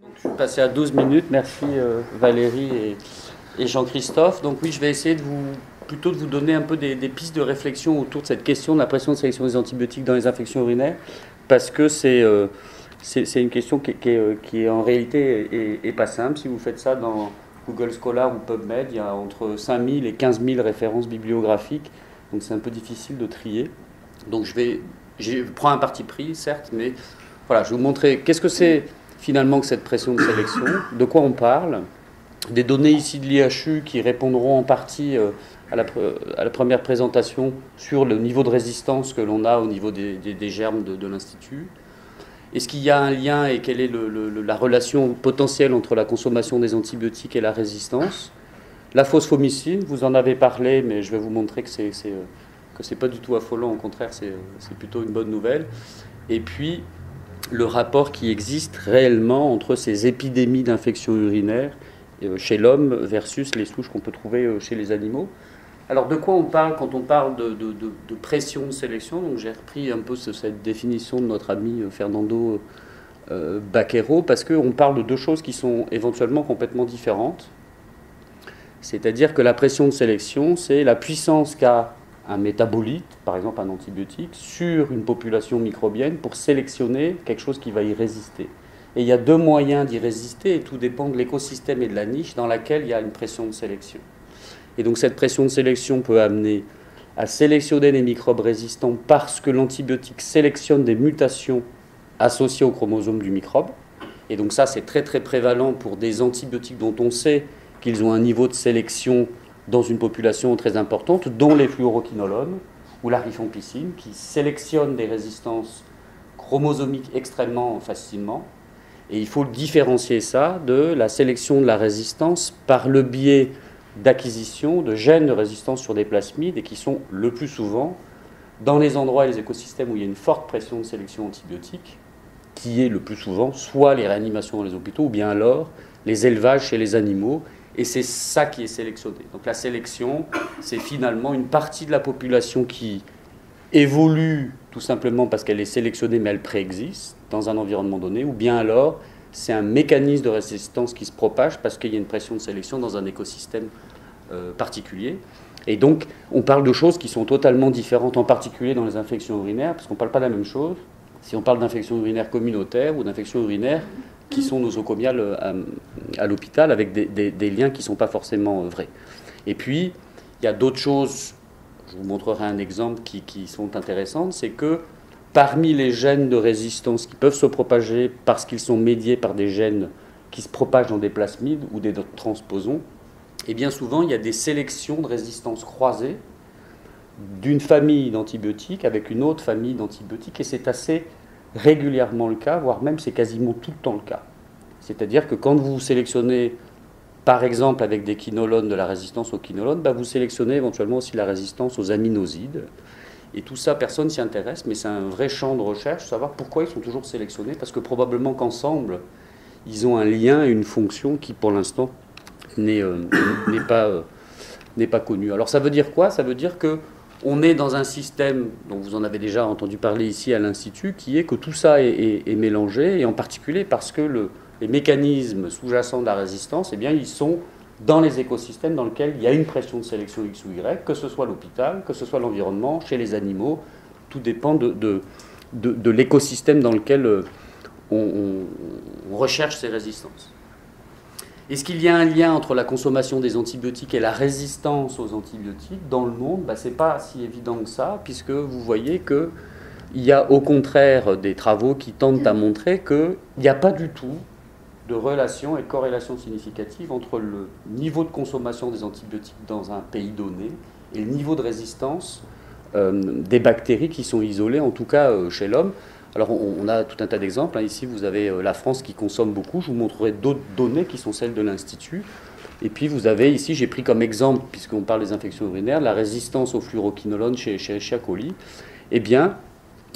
Je suis passé à 12 minutes, merci Valérie et Jean-Christophe. Donc oui, je vais essayer plutôt de vous donner un peu des pistes de réflexion autour de cette question de la pression de sélection des antibiotiques dans les infections urinaires, parce que c'est une question qui est en réalité est pas simple. Si vous faites ça dans Google Scholar ou PubMed, il y a entre 5000 et 15 000 références bibliographiques, donc c'est un peu difficile de trier. Donc je prends un parti pris, certes, mais voilà, je vais vous montrer qu'est-ce que c'est finalement que cette pression de sélection, de quoi on parle, des données ici de l'IHU qui répondront en partie à la première présentation sur le niveau de résistance que l'on a au niveau des germes de l'Institut. Est-ce qu'il y a un lien et quelle est la relation potentielle entre la consommation des antibiotiques et la résistance? La phosphomycine, vous en avez parlé, mais je vais vous montrer que c'est pas du tout affolant, au contraire, c'est plutôt une bonne nouvelle. Et puis, le rapport qui existe réellement entre ces épidémies d'infections urinaires chez l'homme versus les souches qu'on peut trouver chez les animaux. Alors de quoi on parle quand on parle de pression de sélection? Donc j'ai repris un peu cette définition de notre ami Fernando Baquero, parce qu'on parle de deux choses qui sont éventuellement complètement différentes. C'est-à-dire que la pression de sélection, c'est la puissance qu'a un métabolite, par exemple un antibiotique, sur une population microbienne pour sélectionner quelque chose qui va y résister. Et il y a deux moyens d'y résister, et tout dépend de l'écosystème et de la niche dans laquelle il y a une pression de sélection. Et donc cette pression de sélection peut amener à sélectionner des microbes résistants parce que l'antibiotique sélectionne des mutations associées au chromosome du microbe. Et donc ça, c'est très très prévalent pour des antibiotiques dont on sait qu'ils ont un niveau de sélection dans une population très importante, dont les fluoroquinolones ou la rifampicine, qui sélectionnent des résistances chromosomiques extrêmement facilement. Et il faut différencier ça de la sélection de la résistance par le biais d'acquisition de gènes de résistance sur des plasmides, et qui sont le plus souvent dans les endroits et les écosystèmes où il y a une forte pression de sélection antibiotique, qui est le plus souvent soit les réanimations dans les hôpitaux, ou bien alors les élevages chez les animaux. Et c'est ça qui est sélectionné. Donc la sélection, c'est finalement une partie de la population qui évolue tout simplement parce qu'elle est sélectionnée, mais elle préexiste dans un environnement donné, ou bien alors c'est un mécanisme de résistance qui se propage parce qu'il y a une pression de sélection dans un écosystème particulier. Et donc on parle de choses qui sont totalement différentes, en particulier dans les infections urinaires, parce qu'on ne parle pas de la même chose si on parle d'infections urinaires communautaires ou d'infections urinaires qui sont nosocomiales à l'hôpital, avec des liens qui ne sont pas forcément vrais. Et puis, il y a d'autres choses, je vous montrerai un exemple, qui sont intéressantes, c'est que parmi les gènes de résistance qui peuvent se propager parce qu'ils sont médiés par des gènes qui se propagent dans des plasmides ou des transposons, et bien souvent, il y a des sélections de résistance croisées d'une famille d'antibiotiques avec une autre famille d'antibiotiques, et c'est assez régulièrement le cas, voire même c'est quasiment tout le temps le cas. C'est-à-dire que quand vous sélectionnez, par exemple avec des quinolones, de la résistance aux quinolones, vous sélectionnez éventuellement aussi la résistance aux aminosides. Et tout ça, personne ne s'y intéresse, mais c'est un vrai champ de recherche, savoir pourquoi ils sont toujours sélectionnés, parce que probablement qu'ensemble, ils ont un lien et une fonction qui, pour l'instant, n'est pas connue. Alors ça veut dire quoi? Ça veut dire que on est dans un système dont vous en avez déjà entendu parler ici à l'Institut, qui est que tout ça est mélangé, et en particulier parce que les mécanismes sous-jacents de la résistance, eh bien, ils sont dans les écosystèmes dans lesquels il y a une pression de sélection X ou Y, que ce soit l'hôpital, que ce soit l'environnement, chez les animaux. Tout dépend de l'écosystème dans lequel on recherche ces résistances. Est-ce qu'il y a un lien entre la consommation des antibiotiques et la résistance aux antibiotiques dans le monde? Ce n'est pas si évident que ça, puisque vous voyez qu'il y a au contraire des travaux qui tentent à montrer qu'il n'y a pas du tout de relation et de corrélation significative entre le niveau de consommation des antibiotiques dans un pays donné et le niveau de résistance des bactéries qui sont isolées, en tout cas chez l'homme. Alors on a tout un tas d'exemples. Ici vous avez la France qui consomme beaucoup. Je vous montrerai d'autres données qui sont celles de l'Institut. Et puis vous avez ici, j'ai pris comme exemple, puisqu'on parle des infections urinaires, la résistance aux fluoroquinolones chez Escherichia coli. Eh bien,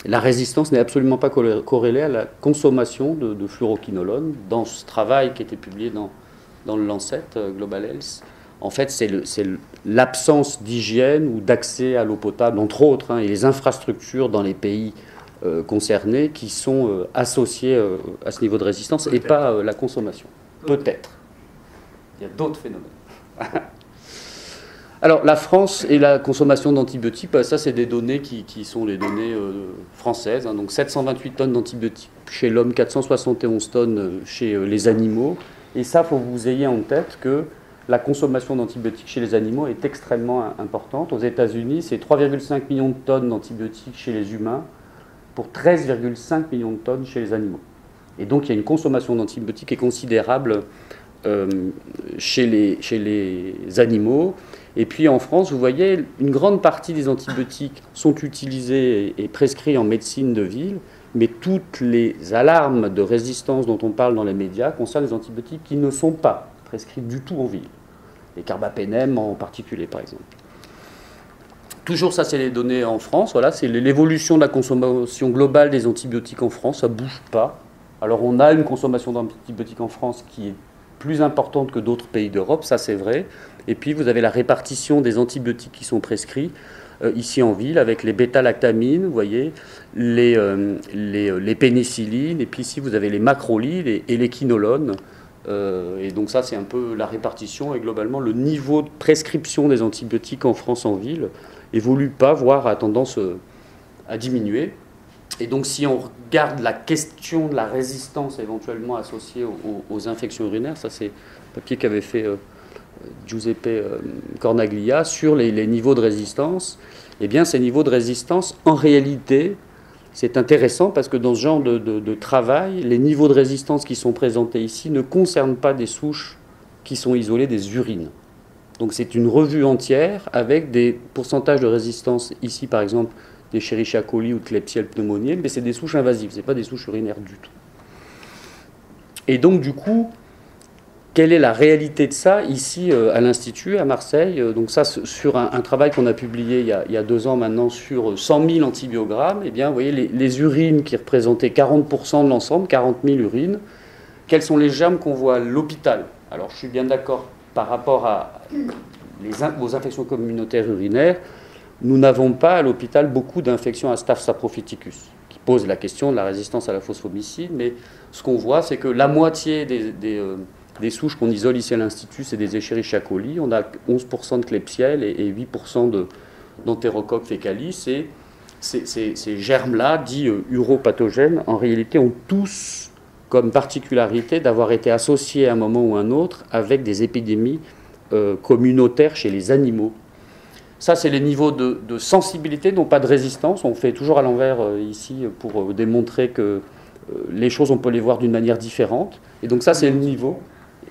la résistance n'est absolument pas corrélée à la consommation de fluoroquinolones. Dans ce travail qui a été publié dans le Lancet Global Health, en fait, c'est l'absence d'hygiène ou d'accès à l'eau potable, entre autres, et les infrastructures dans les pays concernés qui sont associés à ce niveau de résistance et pas la consommation. Peut-être. Il y a d'autres phénomènes. Alors, la France et la consommation d'antibiotiques, ça, c'est des données qui sont les données françaises. Donc, 728 tonnes d'antibiotiques chez l'homme, 471 tonnes chez les animaux. Et ça, il faut que vous ayez en tête que la consommation d'antibiotiques chez les animaux est extrêmement importante. Aux États-Unis, c'est 3,5 millions de tonnes d'antibiotiques chez les humains pour 13,5 millions de tonnes chez les animaux. Et donc, il y a une consommation d'antibiotiques qui est considérable chez les animaux. Et puis en France, vous voyez, une grande partie des antibiotiques sont utilisés et prescrits en médecine de ville, mais toutes les alarmes de résistance dont on parle dans les médias concernent les antibiotiques qui ne sont pas prescrits du tout en ville. Les carbapénèmes en particulier, par exemple. Toujours ça, c'est les données en France. Voilà, c'est l'évolution de la consommation globale des antibiotiques en France. Ça ne bouge pas. Alors on a une consommation d'antibiotiques en France qui est plus importante que d'autres pays d'Europe, ça c'est vrai. Et puis vous avez la répartition des antibiotiques qui sont prescrits ici en ville avec les bêta-lactamines, vous voyez, les pénicillines, et puis ici vous avez les macrolides et les quinolones. Et donc ça c'est un peu la répartition et globalement le niveau de prescription des antibiotiques en France en ville évolue pas, voire a tendance à diminuer. Et donc si on regarde la question de la résistance éventuellement associée aux infections urinaires, ça c'est un papier qu'avait fait Giuseppe Cornaglia sur les niveaux de résistance, eh bien ces niveaux de résistance, en réalité, c'est intéressant parce que dans ce genre de travail, les niveaux de résistance qui sont présentés ici ne concernent pas des souches qui sont isolées des urines. Donc c'est une revue entière avec des pourcentages de résistance, ici par exemple des Escherichia coli ou de Klebsiella pneumoniae, mais c'est des souches invasives, ce n'est pas des souches urinaires du tout. Et donc du coup, quelle est la réalité de ça ici à l'Institut, à Marseille? Donc ça, sur un travail qu'on a publié il y a 2 ans maintenant sur 100 000 antibiogrammes, eh bien, vous voyez, les urines qui représentaient 40% de l'ensemble, 40 000 urines, quels sont les germes qu'on voit à l'hôpital? Alors, je suis bien d'accord par rapport aux infections communautaires urinaires, nous n'avons pas à l'hôpital beaucoup d'infections à Staph saprophyticus, qui pose la question de la résistance à la phosphomycine, mais ce qu'on voit, c'est que la moitié des souches qu'on isole ici à l'Institut, c'est des Escherichia coli. On a 11% de Klebsiella et 8% d'Enterocoque fécalis. Et ces germes-là, dits uropathogènes, en réalité ont tous comme particularité d'avoir été associés à un moment ou à un autre avec des épidémies communautaires chez les animaux. Ça, c'est les niveaux de sensibilité, non pas de résistance. On fait toujours à l'envers ici pour démontrer que les choses, on peut les voir d'une manière différente. Et donc ça, c'est le niveau.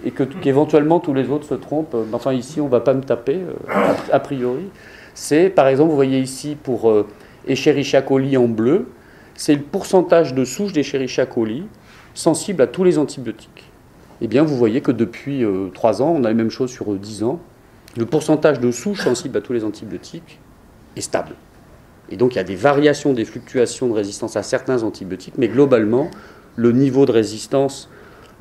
Et qu'éventuellement tous les autres se trompent. Enfin, ici, on ne va pas me taper, a priori. C'est, par exemple, vous voyez ici, pour Escherichia coli en bleu, c'est le pourcentage de souches d'Escherichia coli sensibles à tous les antibiotiques. Eh bien, vous voyez que depuis 3 ans, on a la même chose sur 10 ans, le pourcentage de souches sensibles à tous les antibiotiques est stable. Et donc, il y a des variations, des fluctuations de résistance à certains antibiotiques, mais globalement, le niveau de résistance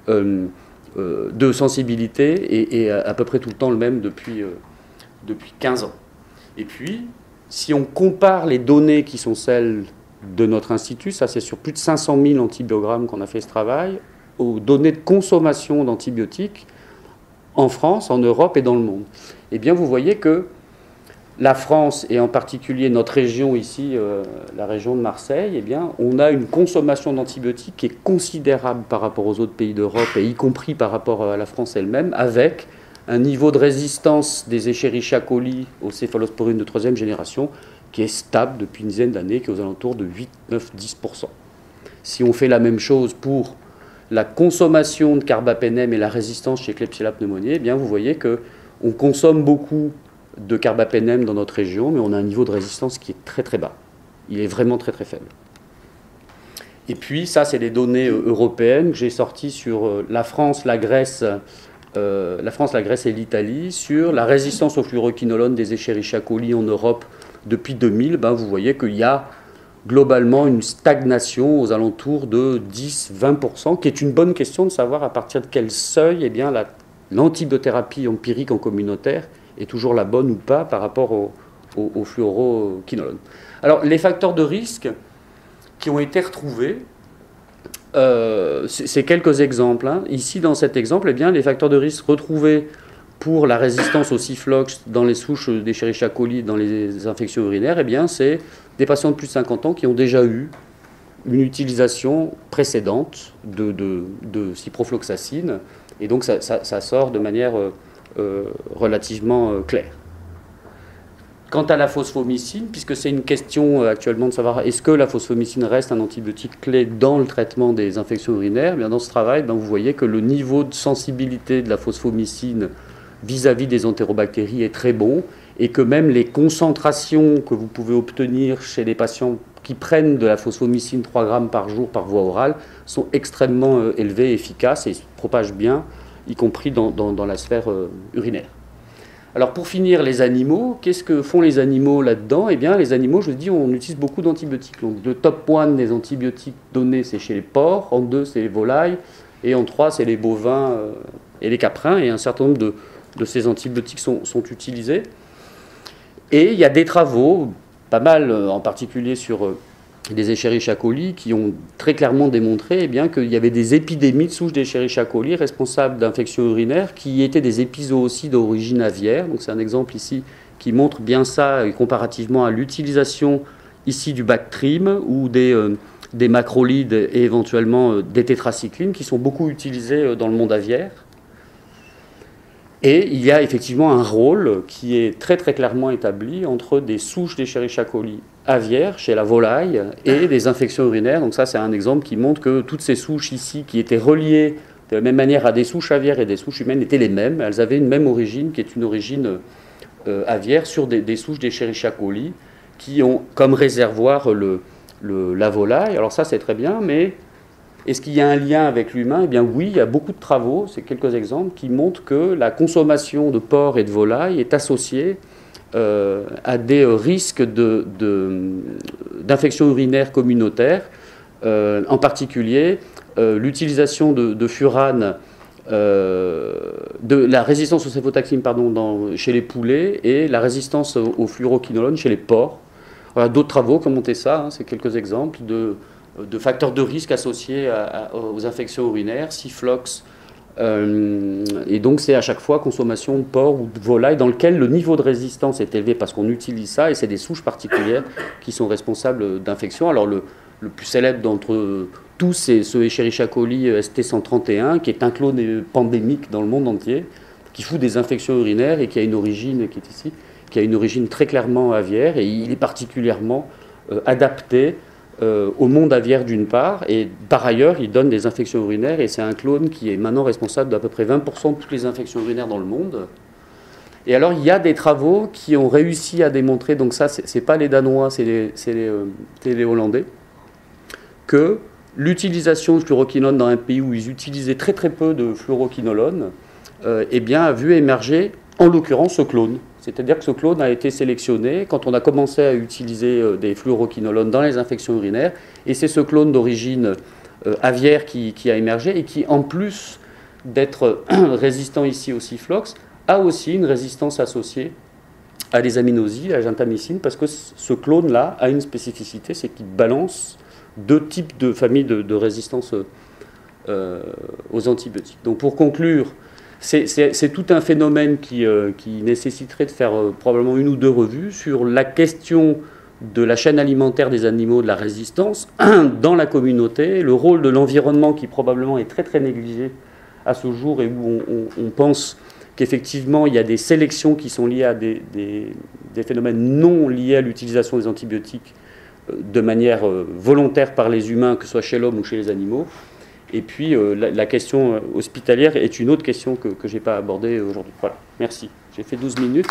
de sensibilité est à peu près tout le temps le même depuis 15 ans. Et puis, si on compare les données qui sont celles de notre institut, ça c'est sur plus de 500 000 antibiogrammes qu'on a fait ce travail, aux données de consommation d'antibiotiques en France, en Europe et dans le monde. Eh bien, vous voyez que la France, et en particulier notre région ici, la région de Marseille, eh bien, on a une consommation d'antibiotiques qui est considérable par rapport aux autres pays d'Europe, et y compris par rapport à la France elle-même, avec un niveau de résistance des Escherichia coli aux céphalosporines de 3e génération qui est stable depuis une dizaine d'années, qui est aux alentours de 8, 9, 10%. Si on fait la même chose pour la consommation de carbapénème et la résistance chez Klebsiella pneumoniae, eh bien, vous voyez qu'on consomme beaucoup de carbapénème dans notre région, mais on a un niveau de résistance qui est très très bas. Il est vraiment très très faible. Et puis ça, c'est les données européennes que j'ai sorties sur la France, la Grèce et l'Italie, sur la résistance au fluoroquinolone des Escherichia coli en Europe depuis 2000. Vous voyez qu'il y a globalement une stagnation aux alentours de 10-20%, qui est une bonne question de savoir à partir de quel seuil l'antibiothérapie empirique en communautaire est toujours la bonne ou pas par rapport au fluoroquinolone. Alors, les facteurs de risque qui ont été retrouvés. C'est quelques exemples. Hein. Ici, dans cet exemple, eh bien, les facteurs de risque retrouvés pour la résistance au Ciflox dans les souches d'Escherichia coli, dans les infections urinaires, eh bien, c'est des patients de plus de 50 ans qui ont déjà eu une utilisation précédente de ciprofloxacine. Et donc, ça sort de manière relativement claire. Quant à la phosphomycine, puisque c'est une question actuellement de savoir est-ce que la phosphomycine reste un antibiotique clé dans le traitement des infections urinaires, bien dans ce travail, vous voyez que le niveau de sensibilité de la phosphomycine vis-à-vis des entérobactéries est très bon et que même les concentrations que vous pouvez obtenir chez les patients qui prennent de la phosphomycine 3 grammes par jour par voie orale sont extrêmement élevées et efficaces et se propagent bien, y compris dans la sphère urinaire. Alors pour finir, les animaux, qu'est-ce que font les animaux là-dedans? Eh bien, les animaux, je vous dis, on utilise beaucoup d'antibiotiques. Donc le top 1 des antibiotiques donnés, c'est chez les porcs, en 2, c'est les volailles, et en 3, c'est les bovins et les caprins, et un certain nombre de ces antibiotiques sont utilisés. Et il y a des travaux, pas mal en particulier sur des Escherichia coli, qui ont très clairement démontré eh bien, qu'il y avait des épidémies de souches d'Escherichia coli responsables d'infections urinaires qui étaient des épizooties d'origine aviaire. Donc c'est un exemple ici qui montre bien ça comparativement à l'utilisation ici du Bactrim ou des macrolides et éventuellement des tétracyclines qui sont beaucoup utilisés dans le monde aviaire. Et il y a effectivement un rôle qui est très très clairement établi entre des souches d'Escherichia coli aviaires chez la volaille et des infections urinaires. Donc ça c'est un exemple qui montre que toutes ces souches ici qui étaient reliées de la même manière à des souches aviaires et des souches humaines étaient les mêmes. Elles avaient une même origine qui est une origine aviaire sur des souches d'Escherichia coli qui ont comme réservoir la volaille. Alors ça c'est très bien, mais est-ce qu'il y a un lien avec l'humain? Eh bien oui, il y a beaucoup de travaux, c'est quelques exemples, qui montrent que la consommation de porc et de volaille est associée à des risques d'infections urinaires communautaires, en particulier l'utilisation de furane, de la résistance aux céphalotaxines chez les poulets et la résistance au fluoroquinolone chez les porcs. Voilà, d'autres travaux qui ont monté ça, hein, c'est quelques exemples de facteurs de risque associés aux infections urinaires, Ciflox, et donc c'est à chaque fois consommation de porc ou de volaille dans lequel le niveau de résistance est élevé parce qu'on utilise ça et c'est des souches particulières qui sont responsables d'infections. Alors le plus célèbre d'entre tous c'est ce Escherichia coli ST131 qui est un clone pandémique dans le monde entier, qui fout des infections urinaires et qui a une origine qui est ici, qui a une origine très clairement aviaire et il est particulièrement adapté au monde aviaire d'une part, et par ailleurs, il donne des infections urinaires, et c'est un clone qui est maintenant responsable d'à peu près 20% de toutes les infections urinaires dans le monde. Et alors, il y a des travaux qui ont réussi à démontrer, donc ça, c'est pas les Danois, c'est les Hollandais, que l'utilisation de fluoroquinolone dans un pays où ils utilisaient très très peu de fluoroquinolone, eh bien, a vu émerger, en l'occurrence, ce clone. C'est-à-dire que ce clone a été sélectionné quand on a commencé à utiliser des fluoroquinolones dans les infections urinaires. Et c'est ce clone d'origine aviaire qui a émergé et qui, en plus d'être résistant ici au Ciflox, a aussi une résistance associée à des aminosides, à la gentamicine, parce que ce clone-là a une spécificité, c'est qu'il balance deux types de familles de résistance aux antibiotiques. Donc pour conclure, c'est tout un phénomène qui nécessiterait de faire probablement une ou deux revues sur la question de la chaîne alimentaire des animaux, de la résistance dans la communauté, le rôle de l'environnement qui probablement est très très négligé à ce jour et où on pense qu'effectivement il y a des sélections qui sont liées à des phénomènes non liés à l'utilisation des antibiotiques de manière volontaire par les humains, que ce soit chez l'homme ou chez les animaux. Et puis la question hospitalière est une autre question que je n'ai pas abordée aujourd'hui. Voilà, merci. J'ai fait 12 minutes.